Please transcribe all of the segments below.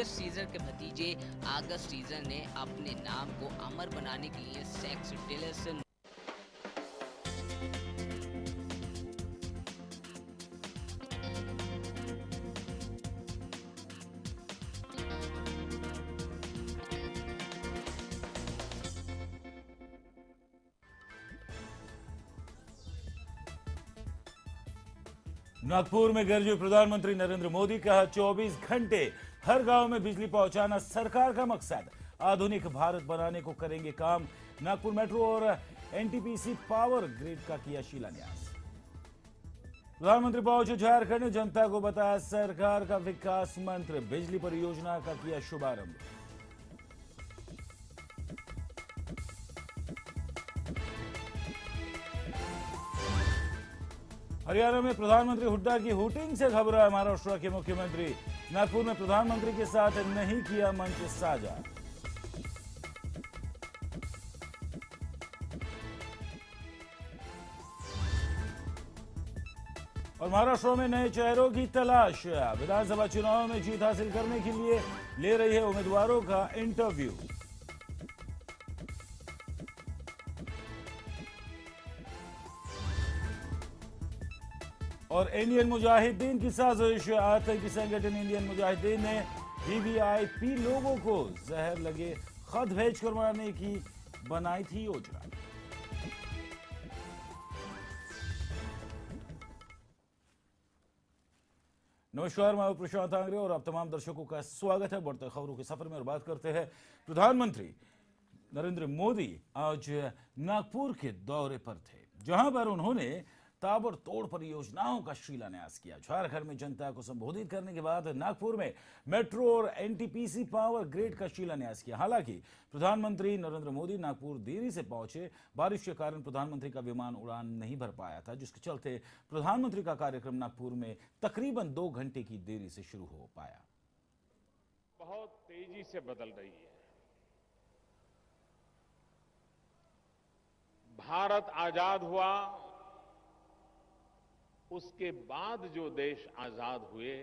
Julius Caesar के भतीजे August scissor ने अपने नाम को अमर बनाने के लिए सेक्स टिलस नागपुर में गरजे प्रधानमंत्री नरेंद्र मोदी कहा 24 घंटे हर गांव में बिजली पहुंचाना सरकार का मकसद। आधुनिक भारत बनाने को करेंगे काम। नागपुर मेट्रो और एनटीपीसी पावर ग्रिड का किया शिलान्यास। प्रधानमंत्री पहुंचे झारखंड, जनता को बताया सरकार का विकास मंत्र। बिजली परियोजना का किया शुभारंभ। हरियाणा में प्रधानमंत्री हुड्डा की हूटिंग से घबराए महाराष्ट्र के मुख्यमंत्री। नागपुर में प्रधानमंत्री के साथ नहीं किया मंच साझा। और महाराष्ट्र में नए चेहरों की तलाश। विधानसभा चुनाव में जीत हासिल करने के लिए ले रही है उम्मीदवारों का इंटरव्यू। और इंडियन मुजाहिदीन की साजिश। आतंकी संगठन इंडियन मुजाहिदीन ने वीवीआईपी लोगों को जहर लगे खत भेजकर मारने की बनाई थी योजना। नमस्कार, मैं प्रशांत आंग्रे और आप तमाम दर्शकों का स्वागत है बढ़ते खबरों के सफर में। और बात करते हैं प्रधानमंत्री नरेंद्र मोदी आज नागपुर के दौरे पर थे, जहां पर उन्होंने ताबड़तोड़ परियोजनाओं का शिलान्यास किया। झारखंड में जनता को संबोधित करने के बाद नागपुर में मेट्रो और एनटीपीसी पावर ग्रिड का शिलान्यास किया। हालांकि प्रधानमंत्री नरेंद्र मोदी नागपुर देरी से पहुंचे। बारिश के कारण प्रधानमंत्री का विमान उड़ान नहीं भर पाया था, जिसके चलते प्रधानमंत्री का कार्यक्रम नागपुर में तकरीबन 2 घंटे की देरी से शुरू हो पाया। बहुत तेजी से बदल रही है। भारत आजाद हुआ, उसके बाद जो देश आजाद हुए,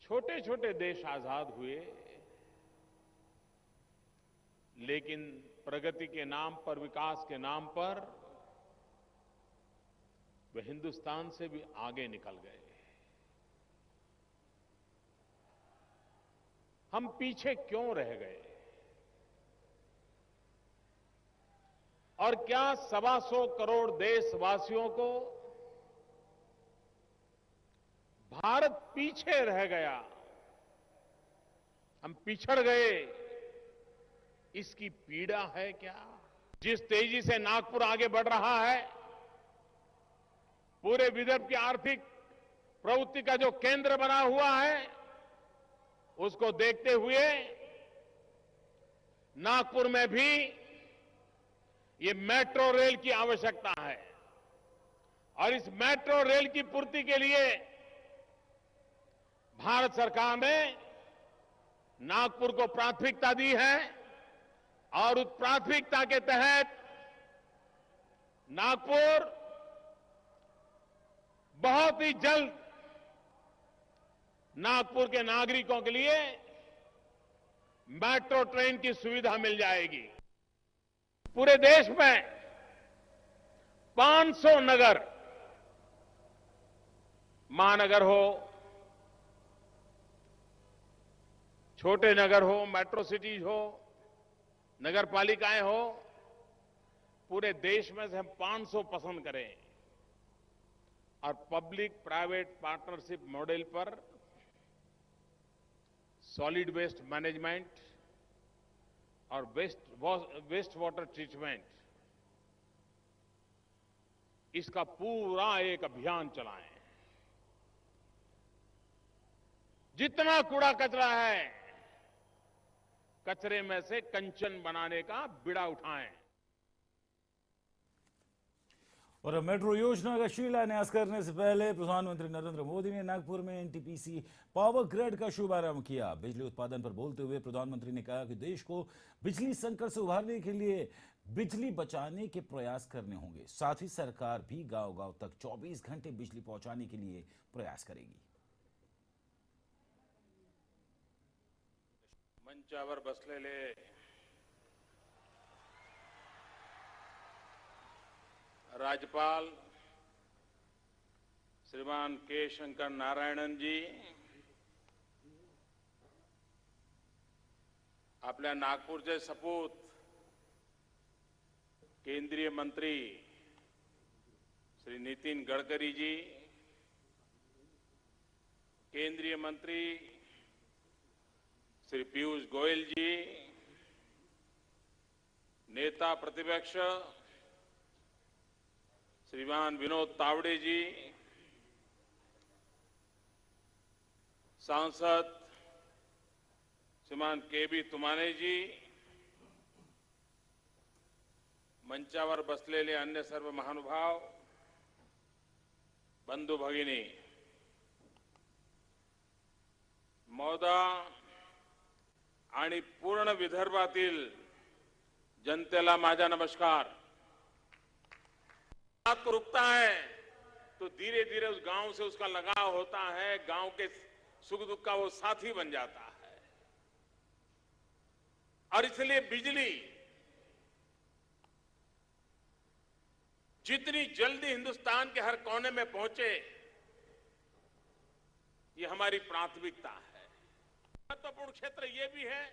छोटे छोटे देश आजाद हुए, लेकिन प्रगति के नाम पर, विकास के नाम पर वे हिंदुस्तान से भी आगे निकल गए। हम पीछे क्यों रह गए? और क्या 125 करोड़ देशवासियों को भारत पीछे रह गया, हम पिछड़ गए, इसकी पीड़ा है क्या? जिस तेजी से नागपुर आगे बढ़ रहा है, पूरे विदर्भ की आर्थिक प्रवृत्ति का जो केंद्र बना हुआ है, उसको देखते हुए नागपुर में भी ये मेट्रो रेल की आवश्यकता है। और इस मेट्रो रेल की पूर्ति के लिए भारत सरकार ने नागपुर को प्राथमिकता दी है। और उस प्राथमिकता के तहत नागपुर बहुत ही जल्द नागपुर के नागरिकों के लिए मेट्रो ट्रेन की सुविधा मिल जाएगी। पूरे देश में 500 नगर, महानगर हो, छोटे नगर हो, मेट्रो सिटीज हो, नगर पालिकाएं हो, पूरे देश में से हम 500 पसंद करें और पब्लिक प्राइवेट पार्टनरशिप मॉडल पर सॉलिड वेस्ट मैनेजमेंट और वेस्ट वाटर ट्रीटमेंट, इसका पूरा एक अभियान चलाएं। जितना कूड़ा कचरा है, कचरे में से कंचन बनाने का बीड़ा उठाएं। और मेट्रो योजना का शिलान्यास करने से पहले प्रधानमंत्री नरेंद्र मोदी ने नागपुर में एनटीपीसी पावर ग्रिड का शुभारंभ किया। बिजली उत्पादन पर बोलते हुए प्रधानमंत्री ने कहा कि देश को बिजली संकट से उभारने के लिए बिजली बचाने के प्रयास करने होंगे। साथ ही सरकार भी गांव-गांव तक 24 घंटे बिजली पहुंचाने के लिए प्रयास करेगी। मंचावर बसलेले राज्यपाल श्रीमान के शंकर नारायणन जी, आपल्या नागपूरचे सपूत केंद्रीय मंत्री श्री नितिन गडकरी जी, केंद्रीय मंत्री श्री पीयूष गोयल जी, नेता प्रतिपक्ष श्रीमान विनोद तावड़े जी, सांसद श्रीमान के.बी. तुमाने जी, मंचावर बसलेले अन्य सर्व महानुभाव, बंधू भगिनी, मौदा आणि पूर्ण विदर्भातील जनतेला माझा नमस्कार। बात को रुकता है तो धीरे धीरे उस गांव से उसका लगाव होता है, गांव के सुख दुख का वो साथी बन जाता है। और इसलिए बिजली जितनी जल्दी हिंदुस्तान के हर कोने में पहुंचे, ये हमारी प्राथमिकता है। महत्वपूर्ण क्षेत्र ये भी है,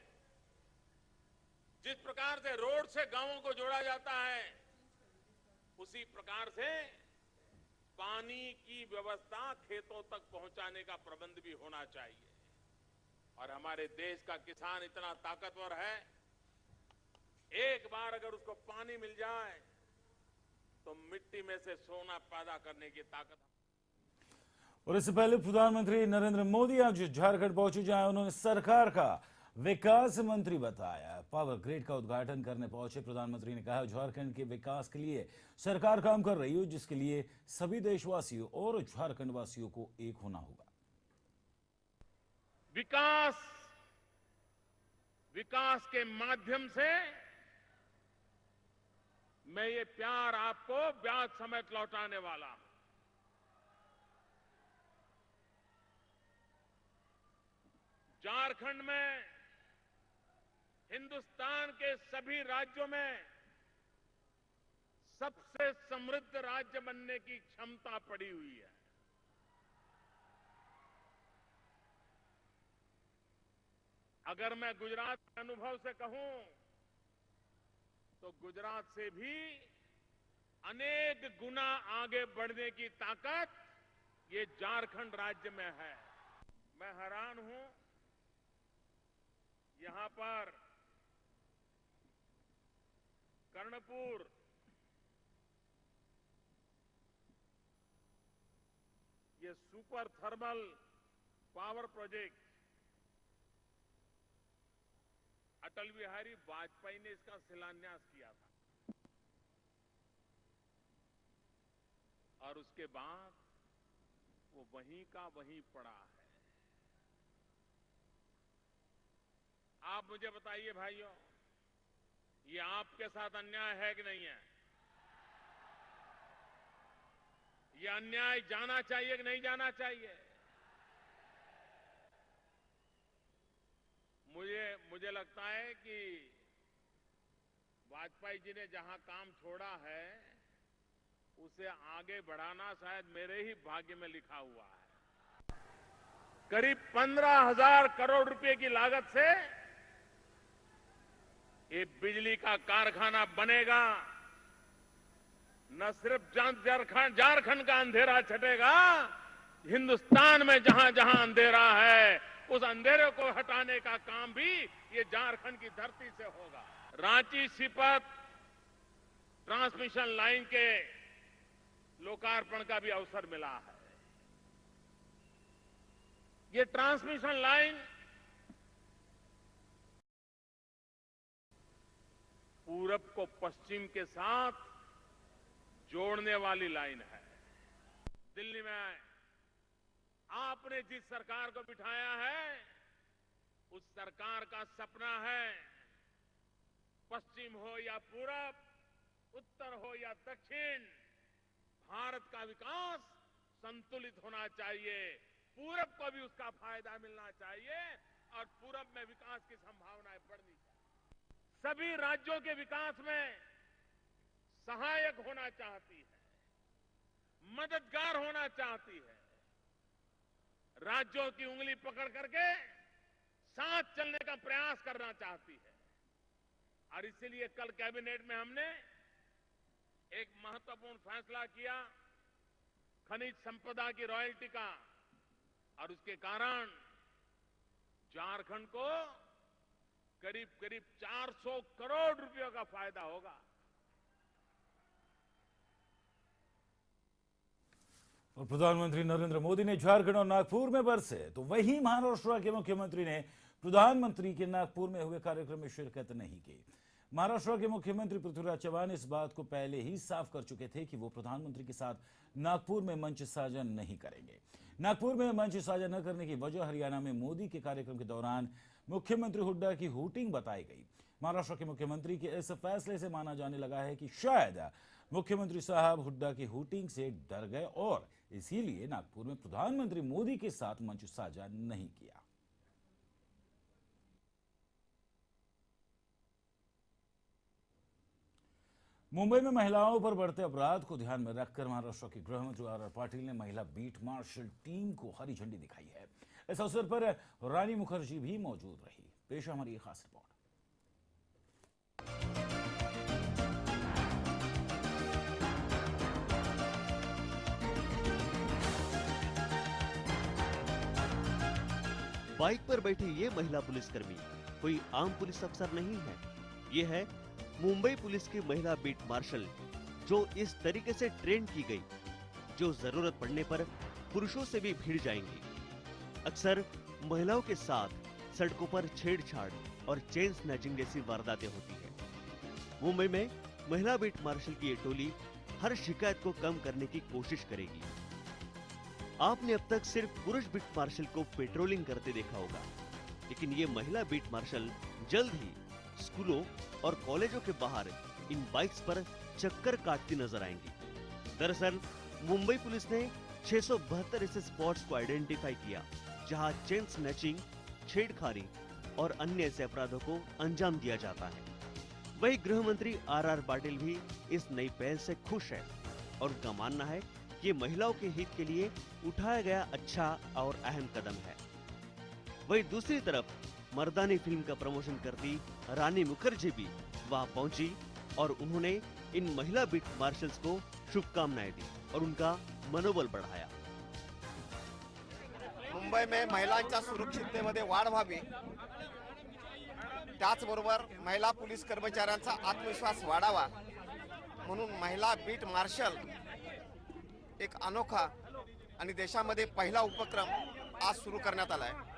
जिस प्रकार से रोड से गांवों को जोड़ा जाता है, उसी प्रकार से पानी की व्यवस्था खेतों तक पहुंचाने का प्रबंध भी होना चाहिए। और हमारे देश का किसान इतना ताकतवर है, एक बार अगर उसको पानी मिल जाए तो मिट्टी में से सोना पैदा करने की ताकत। और इससे पहले प्रधानमंत्री नरेंद्र मोदी आज झारखंड पहुंचे, जहां उन्होंने सरकार का विकास मंत्री बताया। पावर ग्रिड का उद्घाटन करने पहुंचे प्रधानमंत्री ने कहा, झारखंड के विकास के लिए सरकार काम कर रही है, जिसके लिए सभी देशवासियों और झारखंड वासियों को एक होना होगा। विकास के माध्यम से मैं ये प्यार आपको ब्याज समेत लौटाने वाला हूं। झारखंड में हिंदुस्तान के सभी राज्यों में सबसे समृद्ध राज्य बनने की क्षमता पड़ी हुई है। अगर मैं गुजरात के अनुभव से कहूं तो गुजरात से भी अनेक गुना आगे बढ़ने की ताकत ये झारखंड राज्य में है। मैं हैरान हूं, यहां पर कर्णपुर ये super thermal power project Atal Bihari Vajpayee ने इसका शिलान्यास किया था, और उसके बाद वो वहीं का वहीं पड़ा है। आप मुझे बताइए भाइयों, ये आपके साथ अन्याय है कि नहीं है? ये अन्याय जाना चाहिए कि नहीं जाना चाहिए? मुझे लगता है कि वाजपेयी जी ने जहां काम छोड़ा है, उसे आगे बढ़ाना शायद मेरे ही भाग्य में लिखा हुआ है। करीब 15,000 करोड़ रुपए की लागत से ये बिजली का कारखाना बनेगा। न सिर्फ झारखंड का अंधेरा छटेगा, हिंदुस्तान में जहां जहां अंधेरा है, उस अंधेरे को हटाने का काम भी ये झारखंड की धरती से होगा। रांची सीपत ट्रांसमिशन लाइन के लोकार्पण का भी अवसर मिला है। ये ट्रांसमिशन लाइन पूरब को पश्चिम के साथ जोड़ने वाली लाइन है। दिल्ली में आपने जिस सरकार को बिठाया है, उस सरकार का सपना है, पश्चिम हो या पूरब, उत्तर हो या दक्षिण, भारत का विकास संतुलित होना चाहिए। पूरब को भी उसका फायदा मिलना चाहिए और पूरब में विकास की संभावनाएं बढ़नी चाहिए। सभी राज्यों के विकास में सहायक होना चाहती है, मददगार होना चाहती है, राज्यों की उंगली पकड़ करके साथ चलने का प्रयास करना चाहती है। और इसीलिए कल कैबिनेट में हमने एक महत्वपूर्ण फैसला किया खनिज संपदा की रॉयल्टी का, और उसके कारण झारखंड को करीब करीब 400 करोड़ रुपयों का फायदा होगा। और प्रधानमंत्री नरेंद्र मोदी ने झारखंड और नागपुर में बरसे, तो वहीं महाराष्ट्र के मुख्यमंत्री ने प्रधानमंत्री के नागपुर में हुए कार्यक्रम में शिरकत नहीं की। महाराष्ट्र के मुख्यमंत्री पृथ्वीराज चव्हाण इस बात को पहले ही साफ कर चुके थे कि वो प्रधानमंत्री के साथ नागपुर में मंच साझा नहीं करेंगे। नागपुर में मंच साझा न करने की वजह हरियाणा में मोदी के कार्यक्रम के दौरान मुख्यमंत्री हुड्डा की हूटिंग बताई गई। महाराष्ट्र के मुख्यमंत्री के इस फैसले से माना जाने लगा है कि शायद मुख्यमंत्री साहब हुड्डा की हूटिंग से डर गए और इसीलिए नागपुर में प्रधानमंत्री मोदी के साथ मंच साझा नहीं किया। मुंबई में महिलाओं पर बढ़ते अपराध को ध्यान में रखकर महाराष्ट्र के गृह मंत्री आर पाटिल ने महिला बीट मार्शल टीम को हरी झंडी दिखाई है। इस अवसर पर रानी मुखर्जी भी मौजूद रही। पेश है हमारी खास रिपोर्ट। बाइक पर बैठी ये महिला पुलिसकर्मी कोई आम पुलिस अफसर नहीं है। ये है मुंबई पुलिस की महिला बीट मार्शल, जो इस तरीके से ट्रेन की गई, जो जरूरत पड़ने पर पुरुषों से भी भिड़ जाएंगी। अक्सर महिलाओं के साथ सड़कों पर छेड़छाड़ और चेन स्नैचिंग जैसी वारदातें होती है। मुंबई में महिला बीट मार्शल की ये टोली हर शिकायत को कम करने की कोशिश करेगी। आपने अब तक सिर्फ पुरुष बीट मार्शल को पेट्रोलिंग करते देखा होगा, लेकिन ये महिला बीट मार्शल जल्द ही स्कूलों और कॉलेजों के बाहर इन बाइक्स पर चक्कर काटती नजर आएंगी। दरअसल मुंबई पुलिस ने 672 ऐसे स्पॉट्स को आइडेंटिफाई किया जहां चेन स्नैचिंग, छेड़खानी और अन्य ऐसे अपराधों को अंजाम दिया जाता है। वही गृह मंत्री आर पाटिल भी इस नई पहल से खुश है और उनका मानना है कि ये महिलाओं के हित के लिए उठाया गया अच्छा और अहम कदम है। वही दूसरी तरफ मर्दानी फिल्म का प्रमोशन करती रानी मुखर्जी भी वहां पहुंची और उन्होंने इन महिला बीट मार्शल्स को शुभकामनाएं दी और उनका मनोबल बढ़ाया। मुंबई में महिलांच्या सुरक्षिततेमध्ये वाढ व्हावी, त्याचबरोबर महिला पोलीस कर्मचाऱ्यांचा आत्मविश्वास वाढावा म्हणून महिला बीट मार्शल एक अनोखा आणि देशामध्ये पहिला उपक्रम आज सुरू करण्यात आला आहे।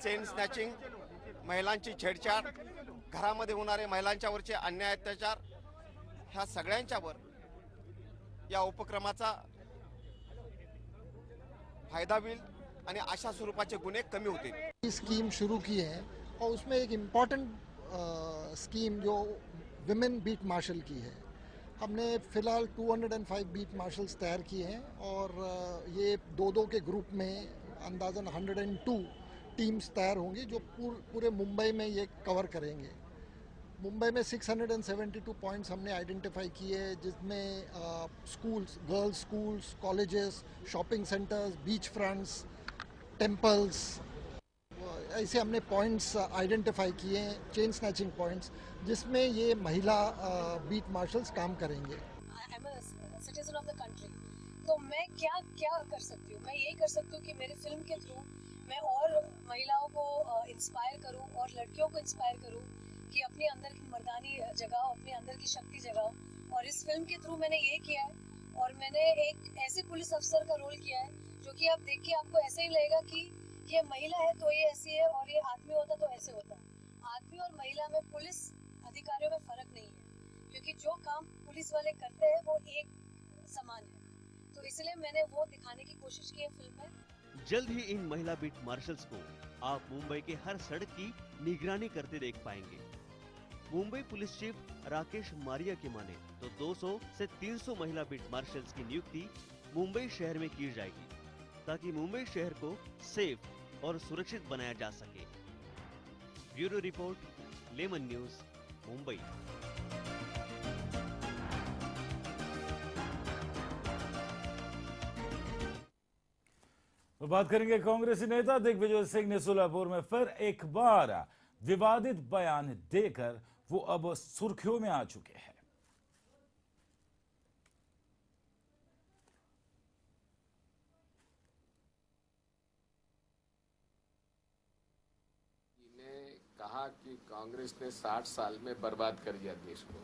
चेन स्नॅचिंग, महिलांची छेडछाड, घरामध्ये होणारे महिलांच्यावरचे अन्याय अत्याचार, ह्या सगळ्यांच्यावर या उपक्रमाचा फायदा होईल आणि अशा स्वरूपाचे गुन्हे कमी होतील। स्कीम शुरू की है और उसमें एक इम्पॉर्टेंट स्कीम जो विमेन बीट मार्शल की है। हमने फिलहाल 205 बीट मार्शल्स तैयार किए हैं और ये दो के ग्रुप में अंदाजन 102 टीम्स तैयार होंगी जो पूरे मुंबई में ये कवर करेंगे। मुंबई में 672 पॉइंट्स हमने आइडेंटिफाई किए, जिसमें schools, girls schools, colleges, shopping centres, beach fronts, temples, ऐसे हमने पॉइंट्स आइडेंटिफाई किए हैं, चेन स्नैचिंग पॉइंट्स, जिसमें ये महिला बीट मार्शल्स काम करेंगे। I am a citizen of the country, तो मैं क्या कर सकती हूँ? मैं यही कर सकती हूँ कि मेरी फिल्म के थ्रू मैं और महिलाओं को इंस्पायर करूँ और लड़कियों को इंस्पायर करूँ कि अपने अंदर की मर्दानी जगाओ, अपने अंदर की शक्ति जगाओ। और इस फिल्म के थ्रू मैंने ये किया है और मैंने एक ऐसे पुलिस अफसर का रोल किया है जो कि आप देख के आपको ऐसे ही लगेगा कि ये महिला है तो ये ऐसी है और ये आदमी होता तो ऐसे होता। आदमी और महिला में, पुलिस अधिकारियों में फर्क नहीं है, क्योंकि जो काम पुलिस वाले करते हैं वो एक समान है। तो इसलिए मैंने वो दिखाने की कोशिश की है फिल्म में। जल्द ही इन महिला बीट मार्शल्स को आप मुंबई के हर सड़क की निगरानी करते देख पाएंगे। मुंबई पुलिस चीफ राकेश मारिया की माने तो 200 से 300 महिला बीट मार्शल्स की नियुक्ति मुंबई शहर में की जाएगी, ताकि मुंबई शहर को सेफ और सुरक्षित बनाया जा सके। Bureau report, lemon news, Mumbai. तो बात करेंगे कांग्रेसी नेता दिग्विजय सिंह ने सोलापुर में फिर एक बार विवादित बयान देकर वो अब सुर्खियों में आ चुके हैं। कहा कि कांग्रेस ने 60 साल में बर्बाद कर दिया देश को,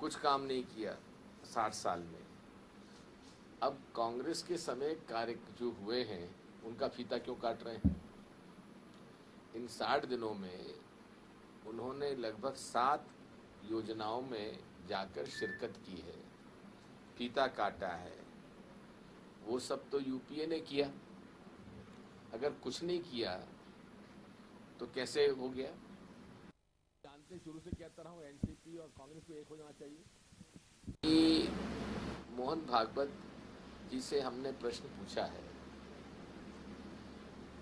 कुछ काम नहीं किया 60 साल में। अब कांग्रेस के समय कार्य जो हुए हैं उनका फीता क्यों काट रहे हैं? इन 60 दिनों में उन्होंने लगभग 7 योजनाओं में जाकर शिरकत की है, फीता काटा है। वो सब तो यूपीए ने किया। अगर कुछ नहीं किया तो कैसे हो गया? जानते शुरू से कहता रहा हूं, एनसीपी और कांग्रेस को एक हो जाना चाहिए। कि मोहन भागवत जी से हमने प्रश्न पूछा है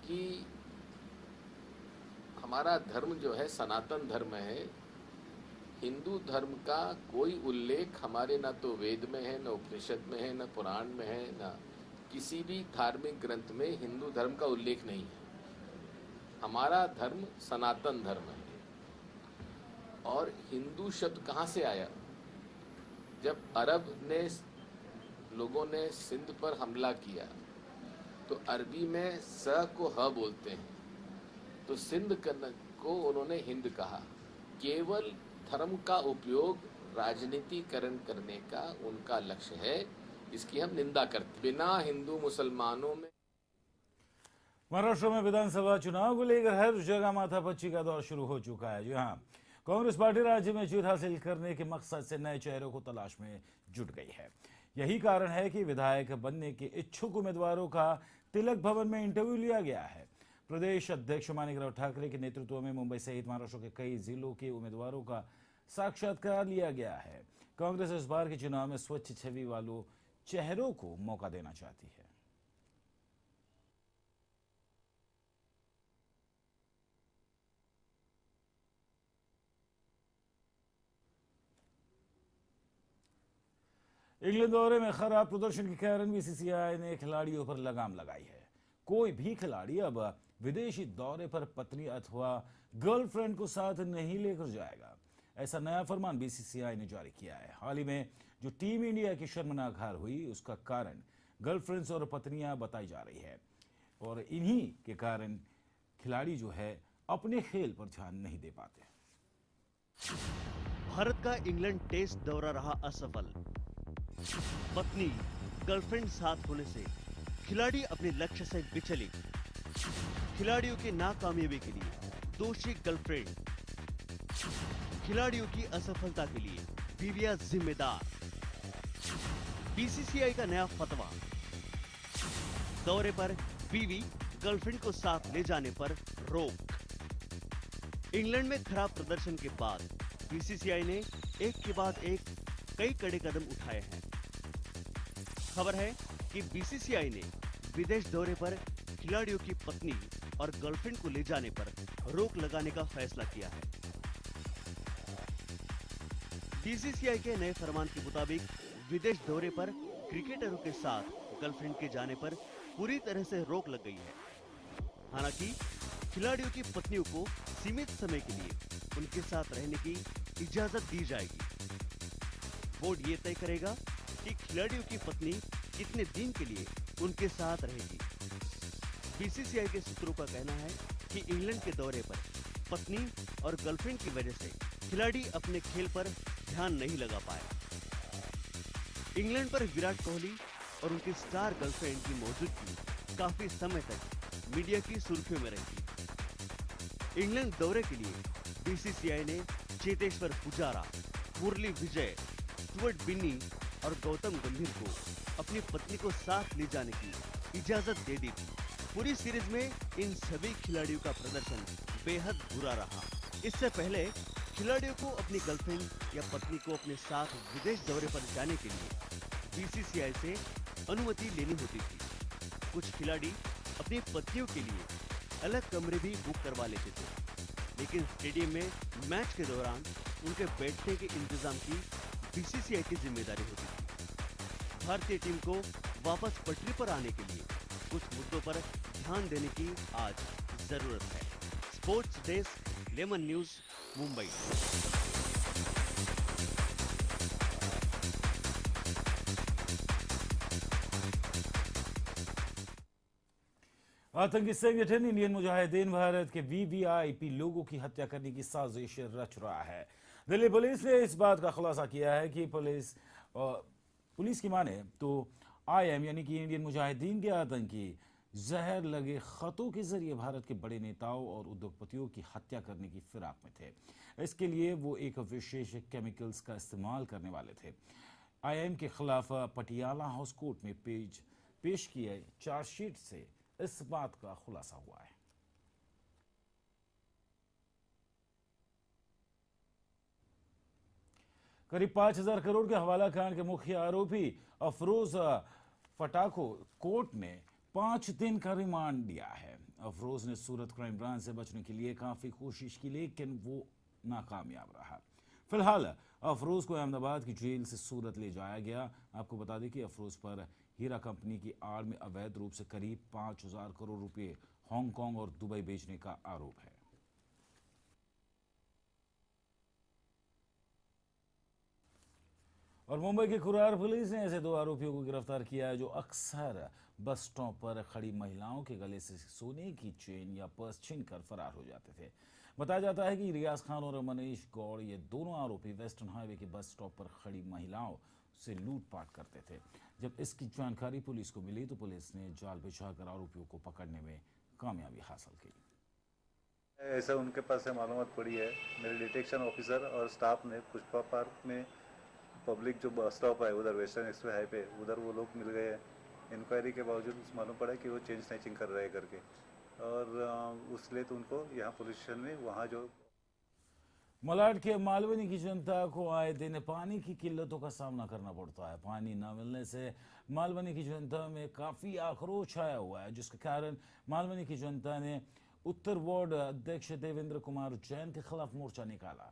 कि हमारा धर्म जो है सनातन धर्म है, हिंदू धर्म का कोई उल्लेख हमारे ना तो वेद में है, ना उपनिषद में है, ना पुराण में है, ना किसी भी धार्मिक ग्रंथ में हिंदू धर्म का उल्लेख नहीं है। हमारा धर्म सनातन धर्म है। और हिंदू शब्द कहाँ से आया? जब अरब ने लोगों ने सिंध पर हमला किया तो अरबी में स को ह बोलते हैं, तो सिंध को उन्होंने हिंद कहा। केवल धर्म का उपयोग राजनीतिकरण करने का उनका लक्ष्य है, इसकी हम निंदा करते। बिना हिंदू मुसलमानों में महाराष्ट्र में विधानसभा चुनाव को लेकर हर जगह माथापच्ची का दौर शुरू हो चुका है। जी हाँ, कांग्रेस पार्टी राज्य में जीत हासिल करने के मकसद से नए चेहरों को तलाश में जुट गई है। यही कारण है कि विधायक बनने के इच्छुक उम्मीदवारों का तिलक भवन में इंटरव्यू लिया गया है। प्रदेश अध्यक्ष माणिकराव ठाकरे के नेतृत्व में मुंबई सहित महाराष्ट्र के कई जिलों के उम्मीदवारों का साक्षात्कार लिया गया है। कांग्रेस इस बार के चुनाव में स्वच्छ छवि वालों चेहरों को मौका देना चाहती है। इंग्लैंड दौरे में खराब प्रदर्शन के कारण बीसीसीआई ने खिलाड़ियों पर लगाम लगाई है। कोई भी खिलाड़ी अब विदेशी दौरे पर पत्नी अथवा गर्लफ्रेंड को साथ नहीं लेकर जाएगा। ऐसा नया फरमान बीसीसीआई ने जारी किया है। हाल ही में जो टीम इंडिया की शर्मनाक हार हुई उसका कारण गर्लफ्रेंड्स और पत्नियां बताई जा रही है, और इन्हीं के कारण खिलाड़ी जो है अपने खेल पर ध्यान नहीं दे पाते। भारत का इंग्लैंड टेस्ट दौरा रहा असफल। पत्नी गर्लफ्रेंड साथ होने से खिलाड़ी अपने लक्ष्य से विचलित। खिलाड़ियों की नाकामयाबी के लिए दोषी गर्लफ्रेंड। खिलाड़ियों की असफलता के लिए बीवियां जिम्मेदार। बीसीसीआई का नया फतवा। दौरे पर बीवी गर्लफ्रेंड को साथ ले जाने पर रोक। इंग्लैंड में खराब प्रदर्शन के बाद बीसीसीआई ने एक के बाद एक कई कड़े कदम उठाए हैं। खबर है कि बीसीसीआई ने विदेश दौरे पर खिलाड़ियों की पत्नी और गर्लफ्रेंड को ले जाने पर रोक लगाने का फैसला किया है। बीसीसीआई के नए फरमान के मुताबिक विदेश दौरे पर क्रिकेटरों के साथ गर्लफ्रेंड के जाने पर पूरी तरह से रोक लग गई है। हालांकि खिलाड़ियों की पत्नियों को सीमित समय के लिए उनके साथ रहने की इजाजत दी जाएगी। बोर्ड ये तय करेगा कि खिलाड़ियों की पत्नी कितने दिन के लिए उनके साथ रहेगी। बीसीसीआई के सूत्रों का कहना है कि इंग्लैंड के दौरे पर पत्नी और गर्लफ्रेंड की वजह से खिलाड़ी अपने खेल पर ध्यान नहीं लगा पाए। इंग्लैंड पर विराट कोहली और उनकी स्टार गर्लफ्रेंड की मौजूदगी काफी समय तक मीडिया की सुर्खियों में रही। इंग्लैंड दौरे के लिए बीसीसीआई ने चेतेश्वर पुजारा, मुरली विजय, स्टुअर्ट बिन्नी और गौतम गंभीर को अपनी पत्नी को साथ ले जाने की इजाजत दे दी थी। पूरी सीरीज में इन सभी खिलाड़ियों का प्रदर्शन बेहद बुरा रहा। इससे पहले खिलाड़ियों को अपनी गर्लफ्रेंड या पत्नी को अपने साथ विदेश दौरे पर जाने के लिए बीसीसीआई से अनुमति लेनी होती थी। कुछ खिलाड़ी अपनी पत्नियों के लिए अलग कमरे भी बुक करवा लेते थे। लेकिन स्टेडियम में मैच के दौरान उनके बैठने के इंतजाम की बीसीसीआई की जिम्मेदारी होती थी। भारतीय टीम को वापस पटरी पर आने के लिए कुछ मुद्दों पर ध्यान देने की आज जरूरत है। Sports desk, lemon news, Mumbai. आतंकी संगठन इंडियन मुजाहिदीन भारत के वीवीआईपी लोगों की हत्या करने की साजिश रच रहा है। दिल्ली पुलिस ने इस बात का खुलासा किया है कि पुलिस की माने तो आईएम यानी कि इंडियन मुजाहिदीन के आतंकी जहर लगे खतों के जरिए भारत के बड़े नेताओं और उद्योगपतियों की हत्या करने की फिराक में थे। इसके लिए वो एक विशेष केमिकल्स का इस्तेमाल करने वाले थे। आईएम के खिलाफ पटियाला हाउस कोर्ट में पेश किए चार्जशीट से इस बात का खुलासा हुआ है। करीब 5,000 करोड़ के हवाला कांड के मुख्य आरोपी अफरोज फटाको कोर्ट ने 5 दिन का रिमांड दिया है। अफरोज ने सूरत क्राइम ब्रांच से बचने के लिए काफी कोशिश की, लेकिन वो नाकामयाब रहा। फिलहाल अफरोज को अहमदाबाद की जेल से सूरत ले जाया गया। आपको बता दें कि अफरोज पर हीरा कंपनी की आड़ में अवैध रूप से करीब 5,000 करोड़ रुपए हांगकांग और दुबई बेचने का आरोप है। और मुंबई की खुरार पुलिस ने ऐसे 2 आरोपियों को गिरफ्तार किया है जो अक्सर बस स्टॉप पर खड़ी महिलाओं के गले से सोने की चेन या पर्स छीनकर फरार हो जाते थे। बताया जाता है कि रियाज खान और मनीष गौड़ ये दोनों आरोपी वेस्टर्न हाईवे के बस स्टॉप पर खड़ी महिलाओं से लूटपाट करते थे। जब इसकी जानकारी पुलिस को मिली तो पुलिस ने जाल बिछाकर आरोपियों को पकड़ने में कामयाबी हासिल की। ऐसा उनके पास से मालूमात पड़ी है। मेरे डिटेक्शन ऑफिसर और स्टाफ ने पुष्पा पार्क में पब्लिक जो बस स्टॉप है उधर वेस्टर्न एक्सप्रेस हाईवे उधर वो लोग मिल गए। इंक्वायरी के बावजूद मालूम पड़ा कि वो चेन स्नैचिंग कर रहे हैं करके, और उसलिए तो उनको यहाँ पुलिस स्टेशन में वहाँ जो मलाड के मालवनी की जनता को आए दिन पानी की किल्लतों का सामना करना पड़ता है। पानी न मिलने से मालवनी की जनता में काफ़ी आक्रोश आया हुआ है, जिसके कारण मालवनी की जनता ने उत्तर वार्ड अध्यक्ष देवेंद्र कुमार जैन के खिलाफ मोर्चा निकाला।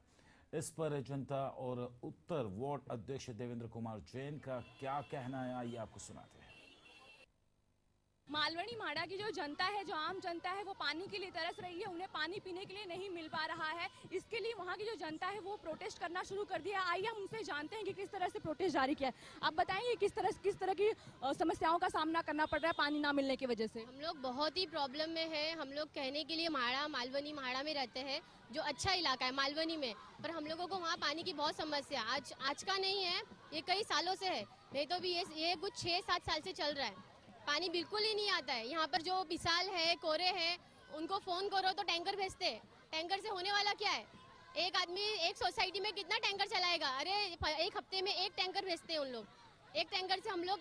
इस पर जनता और उत्तर वार्ड अध्यक्ष देवेंद्र कुमार जैन का क्या कहना है, आइए आपको सुनाते हैं। मालवनी माड़ा की जो जनता है, जो आम जनता है, वो पानी के लिए तरस रही है। उन्हें पानी पीने के लिए नहीं मिल पा रहा है। इसके लिए वहाँ की जो जनता है वो प्रोटेस्ट करना शुरू कर दिया। आइए हम उनसे जानते हैं कि किस तरह से प्रोटेस्ट जारी किया है। आप बताएंगे किस तरह की समस्याओं का सामना करना पड़ रहा है पानी ना मिलने की वजह से? हम लोग बहुत ही प्रॉब्लम में है। हम लोग कहने के लिए मालवनी माड़ा में रहते हैं, जो अच्छा इलाका है मालवनी में, पर हम लोगों को वहाँ पानी की बहुत समस्या आज का नहीं है, ये कई सालों से है। नहीं तो भी ये कुछ 6-7 साल से चल रहा है। पानी बिल्कुल ही नहीं आता है। यहाँ पर जो विशाल है, कोरे है, उनको फोन करो तो टैंकर भेजते हैं। टैंकर से होने वाला क्या है? एक आदमी एक सोसाइटी में कितना टैंकर चलाएगा? अरे एक हफ्ते में एक टैंकर भेजते हैं उन लोग। एक टैंकर से हम लोग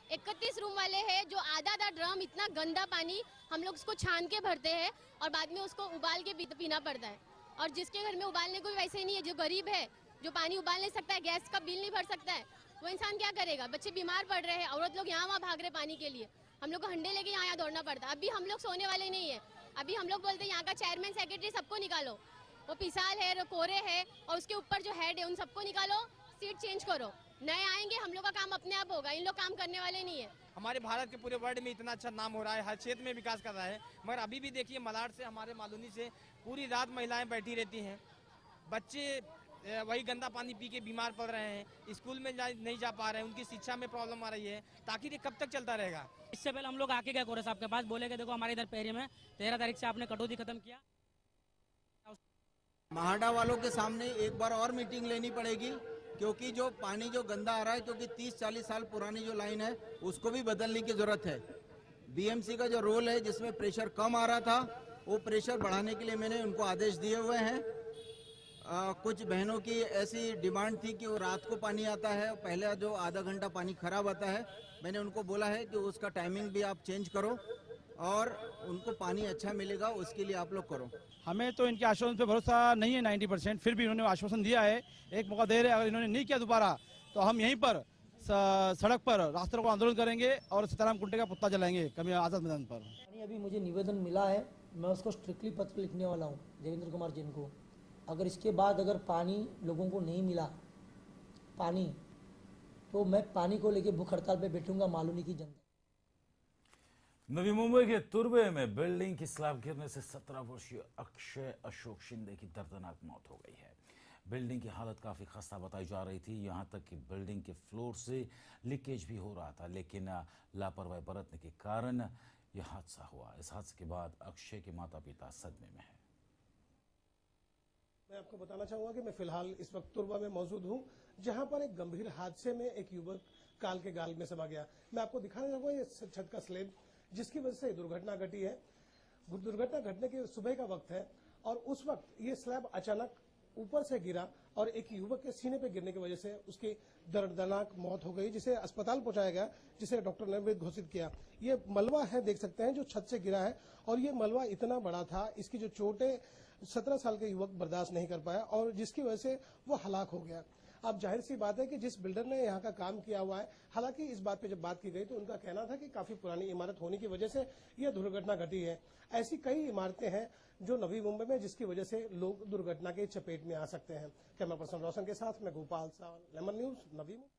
31 रूम वाले हैं, जो आधा ड्रम इतना गंदा पानी हम लोग उसको छान के भरते हैं और बाद में उसको उबाल के पीना पड़ता है। और जिसके घर में उबालने को भी वैसे ही नहीं है, जो गरीब है, जो पानी उबाल नहीं सकता है, गैस का बिल नहीं भर सकता है, वो इंसान क्या करेगा? बच्चे बीमार पड़ रहे हैं, औरत लोग यहाँ वहाँ भाग रहे पानी के लिए। हम लोग को हंडे लेके यहाँ दौड़ना पड़ता है। अभी हम लोग सोने वाले नहीं है। अभी हम लोग बोलते हैं यहाँ का चेयरमैन सेक्रेटरी सबको निकालो, वो पिसाल है, कोरे है, और उसके ऊपर जो हेड है उन सबको निकालो, सीट चेंज करो। नए आएंगे, हम लोग का काम अपने आप होगा। इन लोग काम करने वाले नहीं है। हमारे भारत के पूरे वर्ल्ड में इतना अच्छा नाम हो रहा है, हर क्षेत्र में विकास कर रहा है, मगर अभी भी देखिए मलाड से हमारे मालूनी से पूरी रात महिलाएं बैठी रहती हैं, बच्चे वही गंदा पानी पी के बीमार पड़ रहे हैं, स्कूल में नहीं जा पा रहे हैं, उनकी शिक्षा में प्रॉब्लम आ रही है। ताकि ये कब तक चलता रहेगा? इससे पहले हम लोग आके गए कोरे साहब के पास, बोले कि देखो हमारे इधर पेरी में 13 तारीख से आपने कटौती खत्म किया। महाडा वालों के सामने एक बार और मीटिंग लेनी पड़ेगी, क्योंकि जो पानी जो गंदा आ रहा है, क्योंकि 30-40 साल पुरानी जो लाइन है उसको भी बदलने की जरूरत है। बीएमसी का जो रोल है, जिसमें प्रेशर कम आ रहा था, वो प्रेशर बढ़ाने के लिए मैंने उनको आदेश दिए हुए हैं। कुछ बहनों की ऐसी डिमांड थी कि वो रात को पानी आता है, पहले जो आधा घंटा पानी खराब आता है, मैंने उनको बोला है कि उसका टाइमिंग भी आप चेंज करो और उनको पानी अच्छा मिलेगा, उसके लिए आप लोग करो। हमें तो इनके आश्वासन पे भरोसा नहीं है 90%, फिर भी इन्होंने आश्वासन दिया है, एक मौका दे रहे हैं। अगर इन्होंने नहीं किया दोबारा तो हम यहीं पर सड़क पर रास्ते को आंदोलन करेंगे और सीताराम कुंटे का पुतला जलाएंगे कभी आजाद मैदान पर। अभी मुझे निवेदन मिला है मैं उसको स्ट्रिक्टली पत्र लिखने वाला हूँ देवेंद्र कुमार जैन को। अगर इसके बाद अगर पानी लोगों को नहीं मिला पानी, तो मैं पानी को लेके भूख हड़ताल पे बैठूंगा मालूनी की जनता। नवी मुंबई के तुर्बे में बिल्डिंग की स्लैब गिरने से 17 वर्षीय अक्षय अशोक शिंदे की दर्दनाक मौत हो गई है। बिल्डिंग की हालत काफी खस्ता बताई जा रही थी, यहां तक कि बिल्डिंग के फ्लोर से लीकेज भी हो रहा था, लेकिन लापरवाही बरतने के कारण यह हादसा हुआ। इस हादसे के बाद अक्षय के माता पिता सदमे में हैं। मैं आपको बताना चाहूंगा कि मैं फिलहाल इस वक्त तुर्बा में मौजूद हूं, जहां पर एक गंभीर हादसे में एक युवक काल के गाल में समा गया। मैं आपको दिखाना चाहूंगा ये छत का स्लैब जिसकी वजह से दुर्घटना घटी है। दुर्घटना घटने के सुबह का वक्त है और उस वक्त ये स्लैब अचानक ऊपर से गिरा और एक युवक के सीने पे गिरने की वजह से उसकी दर्दनाक मौत हो गई, जिसे अस्पताल पहुंचाया गया, जिसे डॉक्टर ने मृत घोषित किया। ये मलबा है, देख सकते हैं, जो छत से गिरा है और ये मलबा इतना बड़ा था, इसकी जो चोटें 17 साल के युवक बर्दाश्त नहीं कर पाया और जिसकी वजह से वो हलाक हो गया। अब जाहिर सी बात है कि जिस बिल्डर ने यहाँ का काम किया हुआ है, हालांकि इस बात पे जब बात की गई तो उनका कहना था कि काफी पुरानी इमारत होने की वजह से यह दुर्घटना घटी है। ऐसी कई इमारतें हैं जो नवी मुंबई में, जिसकी वजह से लोग दुर्घटना के चपेट में आ सकते हैं। कैमरा पर्सन रोशन के साथ मैं गोपाल सावल, lemon news, Navi Mumbai.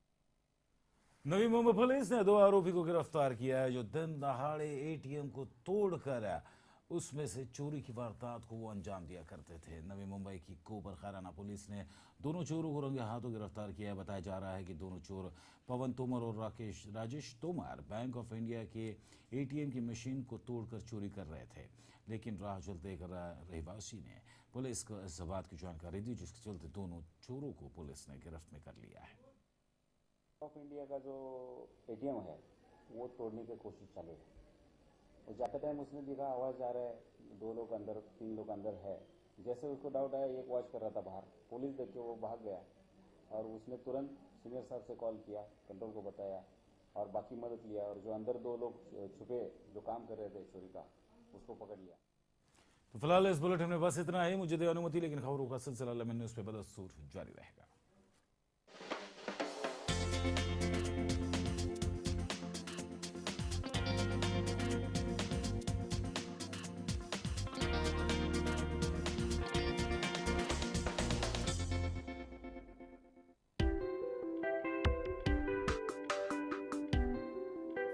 Navi Mumbai police ने 2 आरोपी को गिरफ्तार किया है जो दिन दहाड़े एटीएम को तोड़कर उसमें से चोरी की वारदात को वो अंजाम दिया करते थे। नवी मुंबई की कोबर खैराना पुलिस ने दोनों चोरों को रंगे हाथों गिरफ्तार किया है। बताया जा रहा है कि दोनों चोर पवन तोमर और Rajesh Tomar bank of India के एटीएम की मशीन को तोड़कर चोरी कर रहे थे, लेकिन राह चलते एक रहवासी ने पुलिस को इस बात की जानकारी दी, जिसके चलते दोनों चोरों को पुलिस ने गिरफ्त में कर लिया है। ऑफ इंडिया का जो एटीएम है वो तोड़ने की कोशिश चालू है। और जाते टाइम उसने देखा आवाज आ रहा है, 2 लोग अंदर 3 लोग अंदर है। जैसे उसको डाउट आया, एक वॉच कर रहा था बाहर, पुलिस देख के वो भाग गया और उसने तुरंत सीनियर साहब से कॉल किया, कंट्रोल को बताया और बाकी मदद लिया और जो अंदर 2 लोग छुपे जो काम कर रहे थे चोरी का, उसको पकड़ लिया। तो फिलहाल इस बुलेटिन में बस इतना ही। मुझे दे अनुमति, लेकिन खबरों का सिलसिला लेमन न्यूज पे बदस्तूर जारी रहेगा।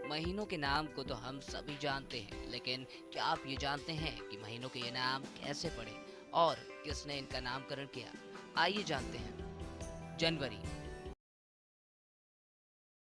महीनों के नाम को तो हम सभी जानते हैं, लेकिन क्या आप ये जानते हैं कि महीनों के ये नाम कैसे पड़े और किसने इनका नामकरण किया? आइए जानते हैं। जनवरी